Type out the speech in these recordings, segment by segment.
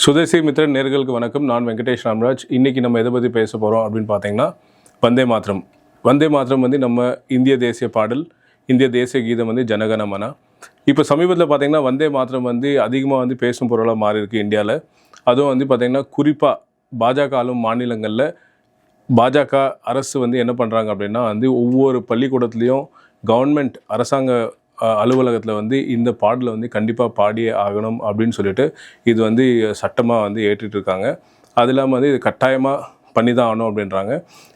சுதேசி மித்ரன் நேர்களுக்கு வணக்கம். நான் வெங்கடேஷ் ராம்ராஜ். இன்றைக்கி நம்ம எதை பற்றி பேச போகிறோம் அப்படின்னு பார்த்தீங்கன்னா, வந்தே மாதரம். வந்தே மாதரம் வந்து நம்ம இந்திய தேசிய பாடல், இந்திய தேசிய கீதம் வந்து ஜனகணமன. இப்போ சமீபத்தில் பார்த்திங்கன்னா வந்தே மாதரம் வந்து அதிகமாக வந்து பேசும் பொருளாக மாறி இருக்குது இந்தியாவில். அதுவும் வந்து பார்த்திங்கன்னா குறிப்பாக பாஜக ஆளும் மாநிலங்களில் பாஜக அரசு வந்து என்ன பண்ணுறாங்க அப்படின்னா வந்து ஒவ்வொரு பள்ளிக்கூடத்துலேயும் கவர்மெண்ட் அரசாங்க அலுவலகத்தில் வந்து இந்த பாடலை வந்து கண்டிப்பாக பாடியே ஆகணும் அப்படின்னு சொல்லிட்டு இது வந்து சட்டமாக வந்து ஏற்றிட்டு இருக்காங்க. அது இல்லாமல் வந்து இது கட்டாயமாக பண்ணி தான் ஆகணும் அப்படின்றாங்க.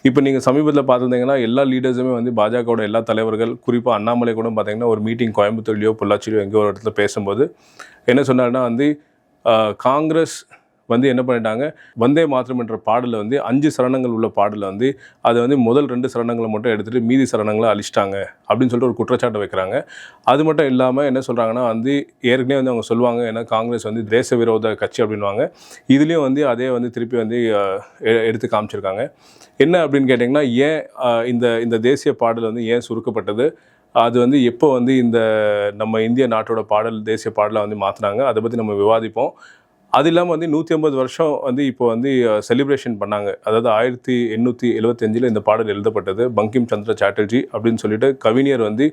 இப்போ நீங்கள் சமீபத்தில் பார்த்துருந்தீங்கன்னா எல்லா லீடர்ஸுமே வந்து பாஜகவோட எல்லா தலைவர்கள், குறிப்பாக அண்ணாமலை கூட பார்த்திங்கன்னா ஒரு மீட்டிங் கோயம்புத்தூர்லையோ பொள்ளாச்சிலையோ எங்கேயோ ஒரு இடத்துல பேசும்போது என்ன சொன்னார்னா வந்து காங்கிரஸ் வந்து என்ன பண்ணிட்டாங்க, வந்தே மாதரம் என்ற பாடலை வந்து 5 சரணங்கள் உள்ள பாடலை வந்து அதை வந்து முதல் 2 சரணங்களை மட்டும் எடுத்துகிட்டு மீதி சரணங்களை அழிச்சிட்டாங்க அப்படின்னு சொல்லிட்டு ஒரு குற்றச்சாட்டை வைக்கிறாங்க. அது மட்டும் இல்லாமல் என்ன சொல்கிறாங்கன்னா வந்து ஏற்கனவே வந்து அவங்க சொல்லுவாங்க, ஏன்னா காங்கிரஸ் வந்து தேச விரோத கட்சி அப்படின்வாங்க. இதுலேயும் வந்து அதே வந்து திருப்பி வந்து எடுத்து காமிச்சிருக்காங்க. என்ன அப்படின்னு கேட்டிங்கன்னா, ஏன் இந்த தேசிய பாடல் வந்து ஏன் சுருக்கப்பட்டது, அது வந்து எப்போ வந்து இந்த நம்ம இந்திய நாட்டோட பாடல் தேசிய பாடலை வந்து மாற்றினாங்க, அதை பற்றி நம்ம விவாதிப்போம். அது இல்லாமல் வந்து 150 வருஷம் வந்து இப்போ வந்து செலிப்ரேஷன் பண்ணாங்க. அதாவது 1875 இந்த பாடல் எழுதப்பட்டது. பங்கிம் சந்திர சாட்டர்ஜி அப்படின்னு சொல்லிட்டு கவிஞர் வந்து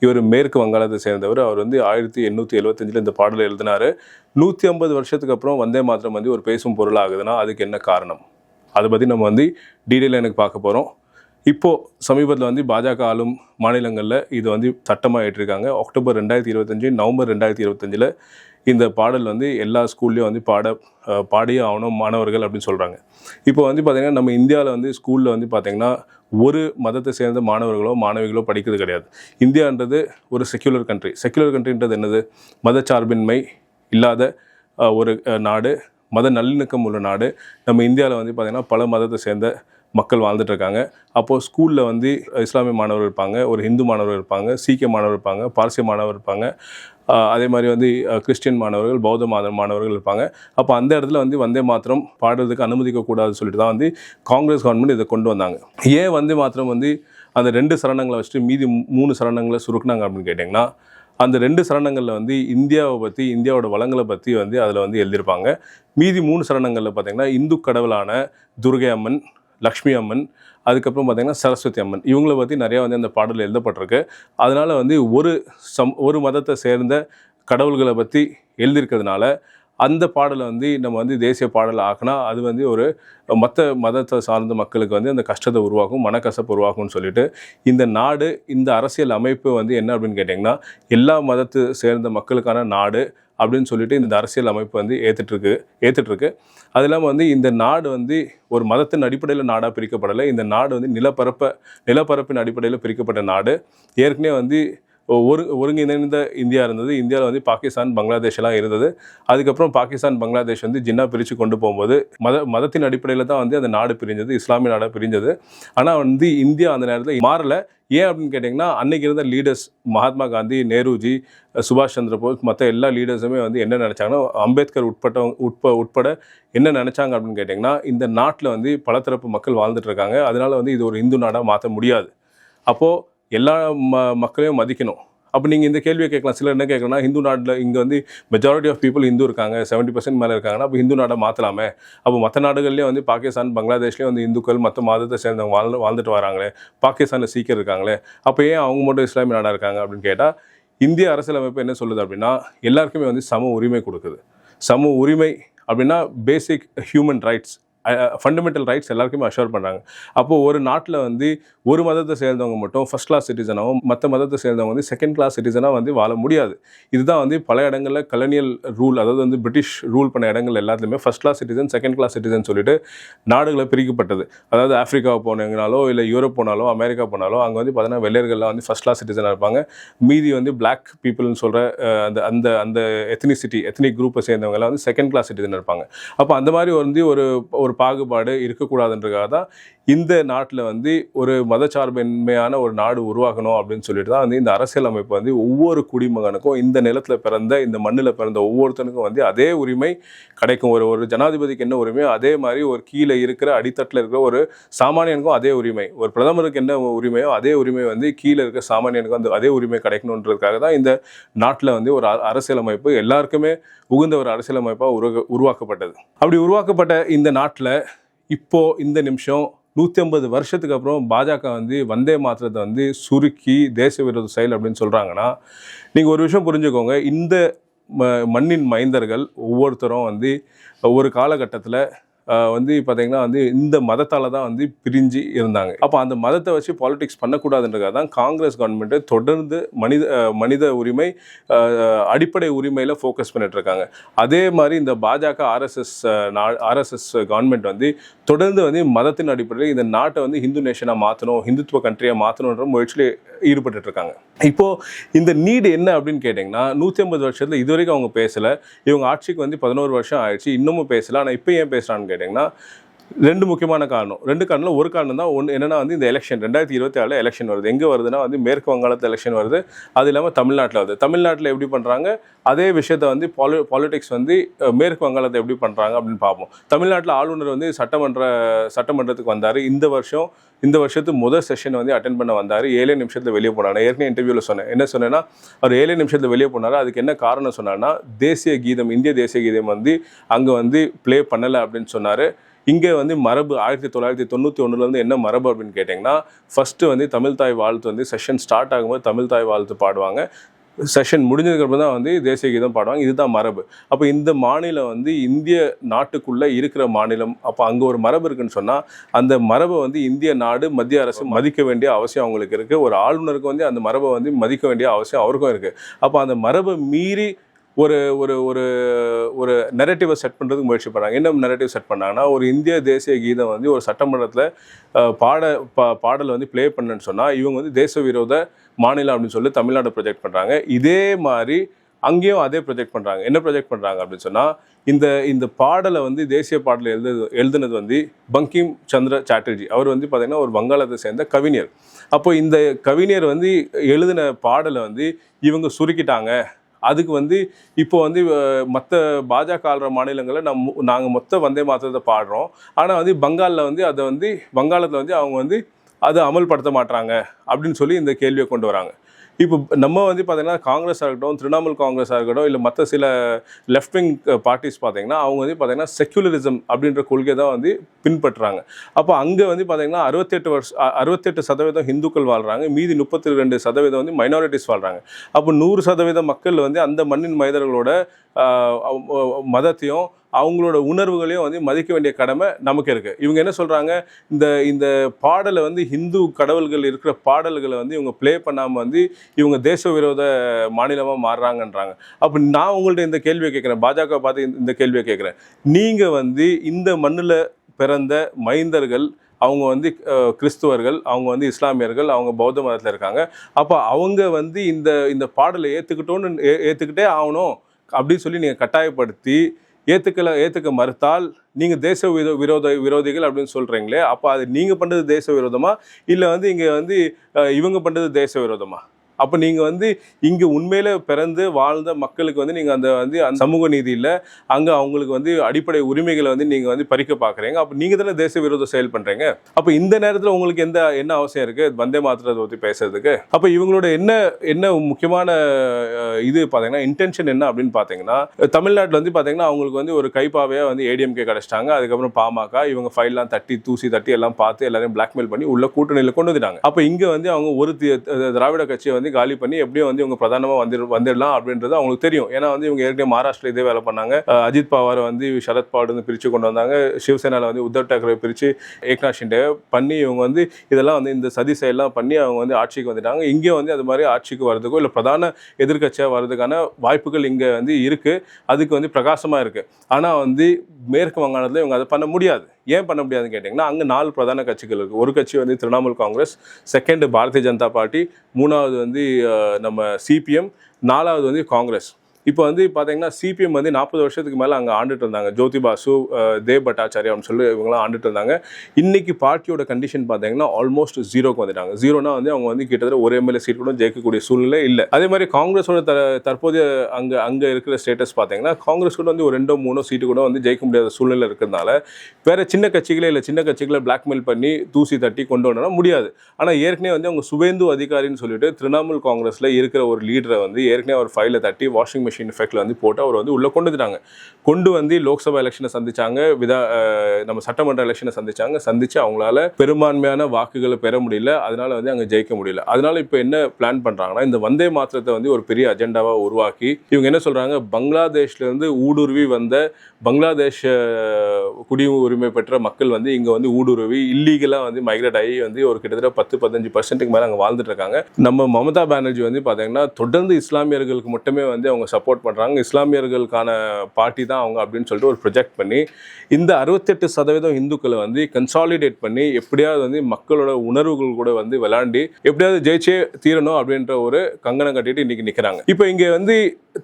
இவர் மேற்கு வங்காளத்தை சேர்ந்தவர். அவர் வந்து 1875 இந்த பாடலை எழுதினார். 150 வருஷத்துக்கு அப்புறம் வந்தே மாதரம் வந்து ஒரு பேசும் பொருள் ஆகுதுன்னா அதுக்கு என்ன காரணம், அதை பற்றி நம்ம வந்து டீட்டெயிலாக எனக்கு பார்க்க போகிறோம். இப்போது சமீபத்தில் வந்து பாஜக ஆளும் மாநிலங்களில் இது வந்து சட்டமாக ஏற்றிருக்காங்க. அக்டோபர் 2025, நவம்பர் 2025 இந்த பாடல் வந்து எல்லா ஸ்கூல்லேயும் வந்து பாடியே ஆகணும் மாணவர்கள் அப்படின்னு சொல்கிறாங்க. இப்போ வந்து பார்த்திங்கன்னா நம்ம இந்தியாவில் வந்து ஸ்கூலில் வந்து பார்த்திங்கன்னா ஒரு மதத்தை சேர்ந்த மாணவர்களோ மாணவிகளோ படிக்கிறது கிடையாது. இந்தியான்றது ஒரு செக்யுலர் கண்ட்ரி. செக்யுலர் கண்ட்ரின்றது என்னது, மதச்சார்பின்மை இல்லாத ஒரு நாடு, மத நல்லிணக்கம் உள்ள நாடு. நம்ம இந்தியாவில் வந்து பார்த்திங்கன்னா பல மதத்தை சேர்ந்த மக்கள் வாழ்ந்துட்டுருக்காங்க. அப்போது ஸ்கூலில் வந்து இஸ்லாமிய மாணவர் இருப்பாங்க, ஒரு ஹிந்து மாணவர் இருப்பாங்க, சீக்கிய மாணவர் இருப்பாங்க, பார்சிய மாணவர் இருப்பாங்க, அதே மாதிரி வந்து கிறிஸ்டியன் மாணவர்கள், பௌத்த மாணவர்கள் இருப்பாங்க. அப்போ அந்த இடத்துல வந்து வந்தே மாதரம் பாடுறதுக்கு அனுமதிக்கக்கூடாதுன்னு சொல்லிட்டு தான் வந்து காங்கிரஸ் கவர்மெண்ட் இதை கொண்டு வந்தாங்க. ஏன் வந்தே மாதரம் வந்து அந்த 2 சரணங்களை வச்சுட்டு மீதி 3 சரணங்களை சுருக்குனாங்க அப்படின்னு கேட்டிங்கன்னா, அந்த 2 சரணங்களில் வந்து இந்தியாவை பற்றி, இந்தியாவோட வளங்களை பற்றி வந்து அதில் வந்து எழுதியிருப்பாங்க. மீதி 3 சரணங்களில் பார்த்திங்கன்னா இந்து கடவுளான துர்கை அம்மன், லக்ஷ்மி அம்மன், அதுக்கப்புறம் பார்த்திங்கன்னா சரஸ்வதி அம்மன், இவங்கள பற்றி நிறையா வந்து அந்த பாடலில் எழுதப்பட்டிருக்கு. அதனால் வந்து ஒரு மதத்தை சேர்ந்த கடவுள்களை பற்றி எழுதியிருக்கிறதுனால அந்த பாடலை வந்து நம்ம வந்து தேசிய பாடல் ஆக்கினா அது வந்து ஒரு மற்ற மதத்தை சார்ந்த மக்களுக்கு வந்து அந்த கஷ்டத்தை உருவாக்கும், மனக்கசப்பு உருவாக்கும்னு சொல்லிட்டு இந்த நாடு, இந்த அரசியல் அமைப்பு வந்து என்ன அப்படின்னு கேட்டிங்கன்னா எல்லா மதத்தை சேர்ந்த மக்களுக்கான நாடு அப்படின்னு சொல்லிட்டு இந்த அரசியல் அமைப்பு வந்து ஏற்றுட்ருக்கு. அது இல்லாமல் வந்து இந்த நாடு வந்து ஒரு மதத்தின் அடிப்படையில் நாடாக பிரிக்கப்படலை. இந்த நாடு வந்து நிலப்பரப்பின் அடிப்படையில் பிரிக்கப்பட்ட நாடு. ஏற்கனவே வந்து ஒருங்கிணைந்த இந்தியா இருந்தது. இந்தியாவில் வந்து பாகிஸ்தான், பங்களாதேஷ்லாம் இருந்தது. அதுக்கப்புறம் பாகிஸ்தான், பங்களாதேஷ் வந்து ஜின்னா பிரித்து கொண்டு போகும்போது மதத்தின் அடிப்படையில் தான் வந்து அந்த நாடு பிரிஞ்சது, இஸ்லாமிய நாடாக பிரிஞ்சது. ஆனால் வந்து இந்தியா அந்த நேரத்தில் மாறலை. ஏன் அப்படின்னு கேட்டிங்கன்னா, அன்றைக்கி இருந்த லீடர்ஸ் மகாத்மா காந்தி, நேருஜி, சுபாஷ் சந்திர போஸ், மற்ற எல்லா லீடர்ஸுமே வந்து என்ன நினச்சாங்கன்னா, அம்பேத்கர் உட்பட என்ன நினச்சாங்க அப்படின்னு கேட்டிங்கன்னா, இந்த நாட்டில் வந்து பலதரப்பு மக்கள் வாழ்ந்துட்டுருக்காங்க. அதனால் வந்து இது ஒரு இந்து நாடாக மாற்ற முடியாது. அப்போது எல்லா மக்களையும் மதிக்கணும். அப்போ நீங்கள் இந்த கேள்வியை கேட்கலாம். சிலர் என்ன கேட்குறேன்னா, ஹிந்து நாட்டில் இங்கே வந்து மெஜாரிட்டி ஆஃப் பீப்புள் ஹிந்து இருக்காங்க, 70% மேலே இருக்காங்கன்னா அப்போ ஹிந்து நாடை மாற்றலாமே. அப்போ மற்ற நாடுகள்லேயே வந்து பாகிஸ்தான், பங்களாதேஷ்லேயும் வந்து இந்துக்கள் மற்ற மதத்தை சேர்ந்தவங்க வாழ்ந்துட்டு வராங்களே, பாகிஸ்தானில் சீக்கிரம் இருக்காங்களே, அப்போ ஏன் அவங்க மட்டும் இஸ்லாமிய நாடாக இருக்காங்க அப்படின்னு கேட்டால், இந்திய அரசியலமைப்பு என்ன சொல்லுது அப்படின்னா, எல்லாருக்குமே வந்து சம உரிமை கொடுக்குது. சம உரிமை அப்படின்னா basic human rights, fundamental rights எல்லாருக்குமே அஷ்யூர் பண்ணுறாங்க. அப்போது ஒரு நாட்டில் வந்து ஒரு மதத்தை சேர்ந்தவங்க மட்டும் ஃபஸ்ட் கிளாஸ் சிட்டிசனாகவும் மற்ற மதத்தை சேர்ந்தவங்க வந்து செகண்ட் கிளாஸ் சிட்டிசனாக வந்து வாழ முடியாது. இதுதான் வந்து பல இடங்களில் கலோனியல் ரூல், அதாவது வந்து பிரிட்டிஷ் ரூல் பண்ண இடங்கள் எல்லாத்துலேயுமே first class citizen, second class citizen சொல்லிட்டு நாடுகளை பிரிக்கப்பட்டது. அதாவது ஆஃப்ரிக்கா போனீங்கனாலோ இல்லை யூரோப் போனாலோ அமெரிக்கா போனாலோ அங்கே வந்து பார்த்தீங்கன்னா வெள்ளையர்கள்லாம் வந்து ஃபஸ்ட் கிளாஸ் சிட்டிசனாக இருப்பாங்க. மீதி வந்து பிளாக் பீப்புள்னு சொல்கிற அந்த எத்னிக் குரூப்பை சேர்ந்தவங்கலாம் வந்து செகண்ட் கிளாஸ் சிட்டிசன் இருப்பாங்க. அப்போ அந்த மாதிரி வந்து ஒரு பாகுபாடு இருக்கக்கூடாதுன்றதுக்காக தான் இந்த நாட்டில் வந்து ஒரு மதச்சார்பின்மையான ஒரு நாடு உருவாகணும் அப்படின்னு சொல்லிட்டு தான் வந்து இந்த அரசியலமைப்பு வந்து ஒவ்வொரு குடிமகனுக்கும் இந்த நிலத்தில் பிறந்த இந்த மண்ணில் பிறந்த ஒவ்வொருத்தனுக்கும் வந்து அதே உரிமை கிடைக்கும். ஒரு ஜனாதிபதிக்கு என்ன உரிமையோ அதே மாதிரி ஒரு கீழே இருக்கிற அடித்தட்டில் இருக்கிற ஒரு சாமானியனுக்கும் அதே உரிமை, ஒரு பிரதமருக்கு என்ன உரிமையோ அதே உரிமை வந்து கீழே இருக்கிற சாமானியனுக்கும் அந்த அதே உரிமை கிடைக்கணுன்றதுக்காக தான் இந்த நாட்டில் வந்து ஒரு அரசியலமைப்பு எல்லாருக்குமே உகுந்த ஒரு அரசியலமைப்பாக உருவாக்கப்பட்டது. அப்படி உருவாக்கப்பட்ட இந்த நாட்டில் இப்போ இந்த நிமிஷம் 150 வருஷத்துக்கு அப்புறம் பாஜக வந்து வந்தே மாத்திரத்தை வந்து சுருக்கி தேச விரோத செயல் அப்படின்னு சொல்கிறாங்கன்னா, நீங்கள் ஒரு விஷயம் புரிஞ்சுக்கோங்க. இந்த மண்ணின் மைந்தர்கள் ஒவ்வொருத்தரும் வந்து ஒரு காலகட்டத்தில் வந்து பார்த்தீங்கன்னா வந்து இந்த மதத்தால் தான் வந்து பிரிஞ்சு இருந்தாங்க. அப்போ அந்த மதத்தை வச்சு பாலிடிக்ஸ் பண்ணக்கூடாதுன்றதுக்காக தான் காங்கிரஸ் கவர்மெண்ட்டு தொடர்ந்து மனித உரிமை அடிப்படை உரிமையில் ஃபோக்கஸ் பண்ணிட்டு இருக்காங்க. அதே மாதிரி இந்த பாஜக ஆர்எஸ்எஸ் கவர்மெண்ட் வந்து தொடர்ந்து வந்து மதத்தின் அடிப்படையில் இந்த நாட்டை வந்து ஹிந்து நேஷனாக மாற்றணும், ஹிந்துத்துவ கண்ட்ரியாக மாற்றணுன்ற முயற்சியில் ஈடுபட்டு இருக்காங்க. இப்போது இந்த நீடு என்ன அப்படின்னு கேட்டிங்கன்னா, 150 வருஷத்தில் இது வரைக்கும் அவங்க பேசலை. இவங்க ஆட்சிக்கு வந்து 11 வருஷம் ஆயிடுச்சு, இன்னமும் பேசலை. ஆனால் இப்போ ஏன் பேசுகிறான்னு கேட்டிங்கன்னா, 2 முக்கியமான காரணம். 2 காரணம். ஒரு காரணம் தான் ஒன்று என்னென்னா வந்து இந்த எலெக்ஷன் 2024 எலெக்ஷன் வருது. எங்கே வருதுன்னா வந்து மேற்கு வங்காளத்தில் எலெக்ஷன் வருது, அது இல்லாமல் தமிழ்நாட்டில் வருது. தமிழ்நாட்டில் எப்படி பண்ணுறாங்க அதே விஷயத்தை வந்து பாலிடிக்ஸ் வந்து மேற்கு வங்காளத்தை எப்படி பண்ணுறாங்க அப்படின்னு பார்ப்போம். தமிழ்நாட்டில் ஆளுநர் வந்து சட்டமன்றத்துக்கு வந்தார். இந்த வருஷத்துக்கு முதல் செஷன் வந்து அட்டென்ட் பண்ண வந்தார். 7 நிமிஷத்தில் வெளியே போனார். ஏற்கனவே இன்டர்வியூவில் சொன்னேன். என்ன சொன்னேன்னா, அவர் 7 நிமிஷத்தில் வெளியே போனார். அதுக்கு என்ன காரணம் சொன்னார்னா, தேசிய கீதம், இந்திய தேசிய கீதம் வந்து அங்கே வந்து ப்ளே பண்ணலை அப்படின்னு சொன்னார். இங்கே வந்து மரபு 1991 என்ன மரபு அப்படின்னு கேட்டிங்கன்னா, ஃபஸ்ட்டு வந்து தமிழ் தாய் வாழ்த்து வந்து செஷன் ஸ்டார்ட் ஆகும்போது தமிழ் தாய் வாழ்த்து பாடுவாங்க. செஷன் முடிஞ்சதுக்கப்புறம் தான் வந்து தேசிய கீதம் பாடுவாங்க. இதுதான் மரபு. அப்போ இந்த மாநிலம் வந்து இந்திய நாட்டுக்குள்ளே இருக்கிற மாநிலம். அப்போ அங்கே ஒரு மரபு இருக்குன்னு சொன்னால் அந்த மரபை வந்து இந்திய நாடு, மத்திய அரசு மதிக்க வேண்டிய அவசியம் அவங்களுக்கு இருக்குது. ஒரு ஆளுநருக்கு வந்து அந்த மரபை வந்து மதிக்க வேண்டிய அவசியம் அவருக்கும் இருக்குது. அப்போ அந்த மரபை மீறி ஒரு ஒரு ஒரு ஒரு நெரட்டிவை செட் பண்ணுறதுக்கு முயற்சி பண்ணாங்க. என்ன நெரட்டிவ் செட் பண்ணாங்கன்னா, ஒரு இந்திய தேசிய கீதம் வந்து ஒரு சட்டமன்றத்தில் பாடல் வந்து ப்ளே பண்ணுன்னு சொன்னால் இவங்க வந்து தேச விரோத மாநிலம் அப்படின்னு சொல்லி தமிழ்நாடு ப்ரொஜெக்ட் பண்ணுறாங்க. இதே மாதிரி அங்கேயும் அதே ப்ரொஜெக்ட் பண்ணுறாங்க. என்ன ப்ரொஜெக்ட் பண்ணுறாங்க அப்படின்னு சொன்னால், இந்த பாடலை வந்து தேசிய பாடலை எழுதுனது வந்து பங்கிம் சந்திர சாட்டர்ஜி. அவர் வந்து பார்த்திங்கன்னா ஒரு வங்காளத்தை சேர்ந்த கவிஞர். அப்போ இந்த கவிஞர் வந்து எழுதின பாடலை வந்து இவங்க சுருக்கிட்டாங்க. அதுக்கு வந்து இப்போ வந்து மற்ற பாஜக ஆளுற மாநிலங்களில் நாங்கள் மொத்த வந்தே மாத்திரத்தை பாடுறோம். ஆனால் வந்து பெங்காலில் வந்து அதை வந்து வங்காளத்தில் வந்து அவங்க வந்து அதை அமல்படுத்த மாட்டாங்க அப்படின்னு சொல்லி இந்த கேள்வியை கொண்டு வராங்க. இப்போ நம்ம வந்து பார்த்திங்கன்னா காங்கிரஸாக இருக்கட்டும், திரிணாமுல் காங்கிரஸாக இருக்கட்டும், இல்லை மற்ற சில லெஃப்ட் விங் பார்ட்டிஸ் பார்த்திங்கன்னா அவங்க வந்து பார்த்திங்கன்னா செக்யுலரிசம் அப்படின்ற கொள்கை தான் வந்து பின்பற்றுறாங்க. அப்போ அங்கே வந்து பார்த்திங்கன்னா 68% ஹிந்துக்கள் வாழ்கிறாங்க, மீதி 32% வந்து மைனாரிட்டிஸ் வாழ்கிறாங்க. அப்போ 100% மக்கள் வந்து அந்த மண்ணின் மைதர்களோட மதத்தையும் அவங்களோட உணர்வுகளையும் வந்து மதிக்க வேண்டிய கடமை நமக்கு இருக்குது. இவங்க என்ன சொல்கிறாங்க, இந்த பாடலை வந்து ஹிந்து கடவுள்கள் இருக்கிற பாடல்களை வந்து இவங்க ப்ளே பண்ணாமல் வந்து இவங்க தேச விரோத மாநிலமாக மாறுறாங்கன்றாங்க. அப்போ நான் உங்கள்ட்ட இந்த கேள்வியை கேட்குறேன், பாஜக பார்த்து இந்த கேள்வியை கேட்குறேன். நீங்கள் வந்து இந்த மண்ணில் பிறந்த மைந்தர்கள், அவங்க வந்து கிறிஸ்துவர்கள், அவங்க வந்து இஸ்லாமியர்கள், அவங்க பௌத்த மதத்தில் இருக்காங்க. அப்போ அவங்க வந்து இந்த பாடலை ஏற்றுக்கிட்டே ஆகணும் அப்படின்னு சொல்லி நீங்கள் கட்டாயப்படுத்தி ஏற்றுக்க மறுத்தால் நீங்கள் தேச விரோதிகள் அப்படின்னு சொல்கிறீங்களே, அப்போ அது நீங்கள் பண்ணுறது தேச விரோதமா இல்லை வந்து இங்கே வந்து இவங்க பண்ணுறது தேச விரோதமா? அப்போ நீங்கள் வந்து இங்கே உண்மையில பிறந்து வாழ்ந்த மக்களுக்கு வந்து நீங்கள் அந்த சமூக நீதி இல்லை, அங்கே அவங்களுக்கு வந்து அடிப்படை உரிமைகளை வந்து நீங்கள் வந்து பறிக்க பார்க்குறீங்க. அப்போ நீங்கள் தானே தேச விரோத செயல் பண்ணுறீங்க. அப்போ இந்த நேரத்தில் உங்களுக்கு என்ன அவசியம் இருக்குது வந்தே மாத்திரத்தை பற்றி பேசுறதுக்கு? அப்போ இவங்களோட என்ன முக்கியமான இது பார்த்தீங்கன்னா இன்டென்ஷன் என்ன அப்படின்னு பார்த்தீங்கன்னா, தமிழ்நாட்டில் வந்து பார்த்தீங்கன்னா அவங்களுக்கு வந்து ஒரு கைப்பாவையாக வந்து ஏடிஎம்கே கிடச்சிட்டாங்க. அதுக்கப்புறம் பாமக இவங்க ஃபைல்லாம் தூசி தட்டி எல்லாம் பார்த்து எல்லாரையும் பிளாக்மெயில் பண்ணி உள்ள கூட்டணியில் கொண்டு வந்துட்டாங்க. அப்போ இங்கே வந்து அவங்க ஒரு திராவிட கட்சியை வந்து காலி பண்ணி எப்படியும் வந்து இவங்க பிரதானமாக வந்துடலாம் அப்படின்றது அவங்களுக்கு தெரியும். ஏன்னா வந்து இவங்க ஏற்கனவே மகாராஷ்டிரா இதே வேலை பண்ணாங்க. அஜித் பவாரை வந்து சரத் பவார் வந்து பிரித்து கொண்டு வந்தாங்க. சிவசேனாவில் வந்து உத்தவ் தாக்கரே பிரித்து ஏக்நாத் ஷிண்டே பண்ணி இவங்க வந்து இதெல்லாம் வந்து இந்த சதி செயலாம் பண்ணி அவங்க வந்து ஆட்சிக்கு வந்துட்டாங்க. இங்கே வந்து அது மாதிரி ஆட்சிக்கு வர்றதுக்கோ இல்லை பிரதான எதிர்கட்சியாக வர்றதுக்கான வாய்ப்புகள் இங்கே வந்து இருக்குது. அதுக்கு வந்து பிரகாசமாக இருக்குது. ஆனால் வந்து மேற்கு வங்காளத்தில் இவங்க அதை பண்ண முடியாது. ஏன் பண்ண முடியாதுன்னு கேட்டிங்கன்னா, அங்கே 4 பிரதான கட்சிகள் இருக்குது. ஒரு கட்சி வந்து திரிணாமுல் காங்கிரஸ், செகண்ட் பாரதிய ஜனதா பார்ட்டி, 3வது வந்து நம்ம சிபிஎம், 4வது வந்து காங்கிரஸ். இப்போ வந்து பார்த்தீங்கன்னா சிபிஎம் வந்து 40 வருஷத்துக்கு மேலே அங்கே ஆண்டுட்டு இருந்தாங்க. ஜோதி பாசு, தேவ் பட்டாச்சாரியா அப்படின்னு சொல்லி இவங்களாம் ஆண்டுட்டு இருந்தாங்க. இன்னைக்கு பார்ட்டியோட கண்டிஷன் பார்த்தீங்கன்னா ஆல்மோஸ்ட் ஜீரோக்கு வந்துட்டாங்க. ஜீரோனா வந்து அவங்க வந்து கிட்டத்தட்ட ஒரு எம்எல்ஏ சீட் கூட ஜெயிக்கக்கூடிய சூழ்நிலை இல்லை. அதே மாதிரி காங்கிரஸோட தற்போதைய அங்கே இருக்கிற ஸ்டேட்டஸ் பார்த்தீங்கன்னா காங்கிரஸ் கூட வந்து ஒரு 2-3 சீட்டு கூட வந்து ஜெயிக்க முடியாத சூழ்நிலை இருக்கிறதுனால வேற சின்ன கட்சிகளை பிளாக்மெயில் பண்ணி தூசி தட்டி கொண்டு வரணும்னா முடியாது. ஆனால் ஏற்கனவே வந்து அவங்க சுவேந்து அதிகாரின்னு சொல்லிட்டு திரிணாமுல் காங்கிரஸில் இருக்கிற ஒரு லீடரை வந்து ஏற்கனவே ஒரு ஃபைலை தட்டி வாஷிங் மிஷின் எஃபெக்ட்ல வந்து போட்டு அவர் வந்து உள்ள கொண்டு வந்து லோக்சபா எலெக்ஷனை சந்திச்சாங்க, நம்ம சட்டமன்ற எலெக்ஷனை சந்திச்சு அவங்களால பெரும்பான்மையான வாக்குகளை பெற முடியல. அதனால வந்து அங்கே ஜெயிக்க முடியல. அதனால இப்போ என்ன பிளான் பண்றாங்கன்னா, இந்த வந்தே மாத்திரத்தை வந்து ஒரு பெரிய அஜெண்டாவா உருவாக்கி இவங்க என்ன சொல்றாங்க, பங்களாதேஷ்ல இருந்து ஊடுருவி வந்த பங்களாதேஷ் குடியுரிமை பெற்ற மக்கள் வந்து இங்க வந்து ஊடுருவி இல்லீகலா வந்து மைக்ரேட் ஆகி வந்து ஒரு கிட்டத்தட்ட 10-15% மேல அங்க வாழ்ந்துட்டு இருக்காங்க. நம்ம மமதா பானர்ஜி வந்து பாத்தீங்கன்னா தொடர்ந்து இஸ்லாமியர்களுக்கு மட்டுமே வந்து அவங்க சப்போர்ட் பண்றாங்க, இஸ்லாமியர்களுக்கான பார்ட்டி தான் அவங்க அப்படின்னு சொல்லிட்டு ஒரு ப்ரொஜெக்ட் பண்ணி இந்த 68% இந்துக்களை வந்து கன்சாலிடேட் பண்ணி எப்படியாவது வந்து மக்களோட உணர்வுகள் கூட வந்து விளையாண்டி எப்படியாவது ஜெயிச்சே தீரணும் அப்படின்ற ஒரு கங்கணம் கட்டிட்டு இன்னைக்கு நிக்கிறாங்க. இப்போ இங்க வந்து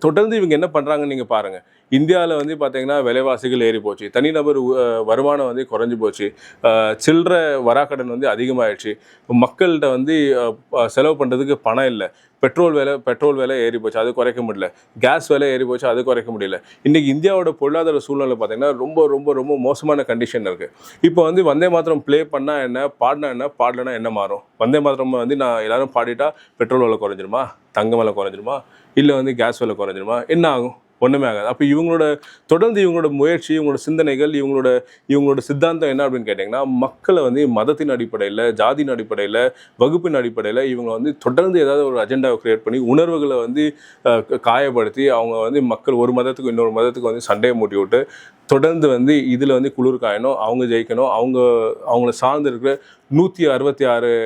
தொடர்ந்து இவங்க என்ன பண்றாங்கன்னு நீங்க பாருங்க. இந்தியாவில் வந்து பார்த்தீங்கன்னா விலைவாசிகள் ஏறி போச்சு, தனிநபர் வருமானம் வந்து குறைஞ்சி போச்சு, சில்லற வராக்கடன் வந்து அதிகமாகிடுச்சு, மக்கள்கிட்ட வந்து செலவு பண்ணுறதுக்கு பணம் இல்லை, பெட்ரோல் விலை ஏறி போச்சு, அது குறைக்க முடியல, கேஸ் விலை ஏறி போச்சு, அது குறைக்க முடியல. இன்றைக்கி இந்தியாவோட பொருளாதார சூழ்நிலை பார்த்தீங்கன்னா ரொம்ப ரொம்ப ரொம்ப மோசமான கண்டிஷன் இருக்குது. இப்போ வந்து வந்தே மாத்திரம் ப்ளே பண்ணால் என்ன, பாடினா என்ன, பாடலைன்னா என்ன மாறும்? வந்தே மாத்திரம் வந்து நான் எல்லாரும் பாடிட்டா பெட்ரோல் விலை குறைஞ்சிருமா, தங்க விலை குறைஞ்சிருமா, இல்லை வந்து கேஸ் விலை குறைஞ்சிருமா, என்ன ஆகும்? ஒன்றுமே ஆகாது. அப்போ தொடர்ந்து இவங்களோட முயற்சி, இவங்களோட சிந்தனைகள், இவங்களோட சித்தாந்தம் என்ன அப்படின்னு கேட்டிங்கன்னா, மக்களை வந்து மதத்தின் அடிப்படையில், ஜாதியின் அடிப்படையில், வகுப்பின் அடிப்படையில் இவங்க வந்து தொடர்ந்து ஏதாவது ஒரு அஜெண்டாவை கிரியேட் பண்ணி உணர்வுகளை வந்து காயப்படுத்தி அவங்க வந்து மக்கள் ஒரு மதத்துக்கு இன்னொரு மதத்துக்கு வந்து சண்டையை மூட்டி விட்டு தொடர்ந்து வந்து இதில் வந்து குளிர் காயணும், அவங்க ஜெயிக்கணும், அவங்கள சார்ந்து இருக்கிற 166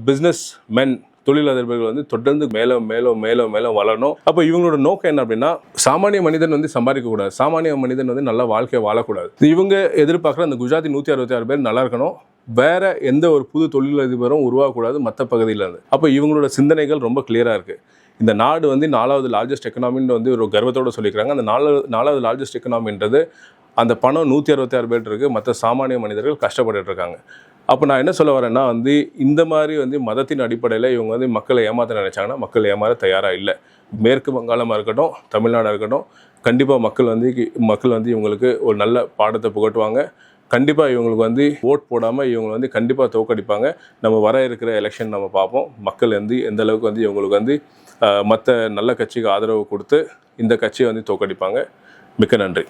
பிஸ்னஸ் மென் தொழிலதிபர்கள் வந்து தொடர்ந்து மேலும் வளரணும். அப்போ இவங்களோட நோக்கம் என்ன அப்படின்னா, சாமானிய மனிதன் வந்து சம்பாதிக்க கூடாது, சாமானிய மனிதன் வந்து நல்ல வாழ்க்கையை வாழக்கூடாது. இவங்க எதிர்பார்க்குற அந்த குஜராத்தி 166 பேர் நல்லா இருக்கணும், வேற எந்த ஒரு புது தொழிலதிபரும் உருவாகக்கூடாது மற்ற பகுதியில் இருந்து. அப்போ இவங்களோட சிந்தனைகள் ரொம்ப கிளியராக இருக்குது. இந்த நாடு வந்து 4வது லார்ஜஸ்ட் எக்கனாமின்னு வந்து ஒரு கர்வத்தோடு சொல்லிக்கிறாங்க. அந்த 4வது லார்ஜஸ்ட் எக்கனாமின்றது அந்த பணம் 166 பேர் இருக்குது, மற்ற சாமானிய மனிதர்கள் கஷ்டப்பட்டு இருக்காங்க. அப்போ நான் என்ன சொல்ல வரேன்னா வந்து இந்த மாதிரி வந்து மதத்தின் அடிப்படையில் இவங்க வந்து மக்களை ஏமாற்ற நினைச்சாங்கன்னா மக்கள் ஏமாற தயாராக இல்லை. மேற்கு வங்காளமாக இருக்கட்டும், தமிழ்நாடாக இருக்கட்டும், கண்டிப்பாக மக்கள் வந்து இவங்களுக்கு ஒரு நல்ல பாடத்தை புகட்டுவாங்க. கண்டிப்பாக இவங்களுக்கு வந்து ஓட் போடாமல் இவங்க வந்து கண்டிப்பாக தோக்கடிப்பாங்க. நம்ம வர இருக்கிற எலெக்ஷன் நம்ம பார்ப்போம். மக்கள் வந்து எந்த அளவுக்கு வந்து இவங்களுக்கு வந்து மற்ற நல்ல கட்சிக்கு ஆதரவு கொடுத்து இந்த கட்சியை வந்து தோக்கடிப்பாங்க. மிக்க நன்றி.